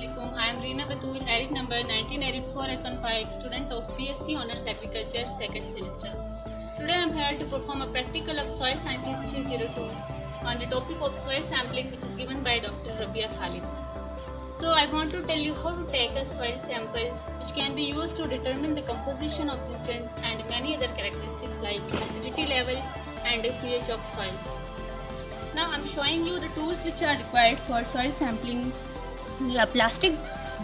Assalamualaikum. I am Reena Batul, edit number 1984-815, student of BSc Honours Agriculture, second semester. Today I am here to perform a practical of Soil Sciences 302 on the topic of soil sampling, which is given by Dr. Rabia Khalid. So I want to tell you how to take a soil sample, which can be used to determine the composition of nutrients and many other characteristics like acidity level and pH of soil. Now I am showing you the tools which are required for soil sampling. A plastic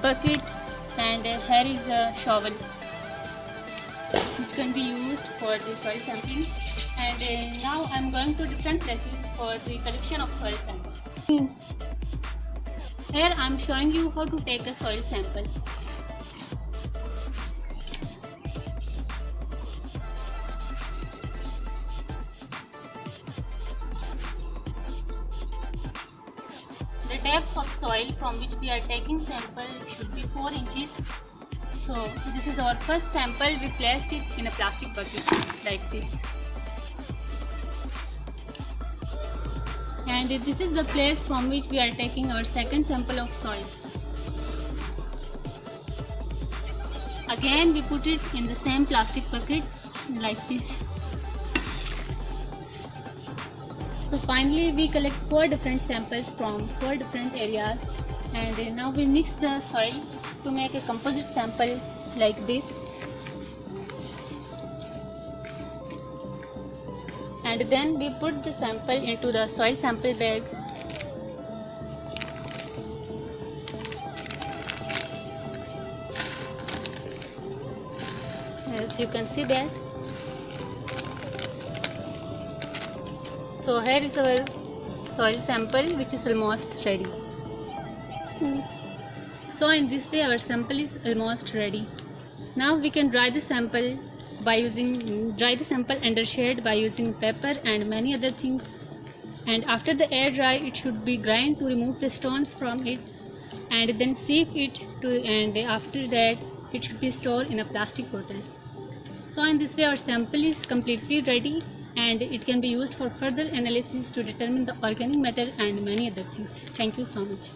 bucket, and here is a shovel which can be used for the soil sampling. And now I am going to different places for the collection of soil samples. Here I am showing you how to take a soil sample. The depth of soil from which we are taking sample should be 4 inches. So this is our first sample. We placed it in a plastic bucket like this. And this is the place from which we are taking our second sample of soil. Again we put it in the same plastic bucket like this. So finally we collect 4 different samples from 4 different areas, and now we mix the soil to make a composite sample like this. And then we put the sample into the soil sample bag. As you can see that. So here is our soil sample, which is almost ready. So in this way our sample is almost ready. Now we can dry the sample under shade by using paper and many other things. And after the air dry, it should be grind to remove the stones from it, and then sieve it and after that it should be stored in a plastic bottle. So in this way our sample is completely ready, and it can be used for further analysis to determine the organic matter and many other things. Thank you so much.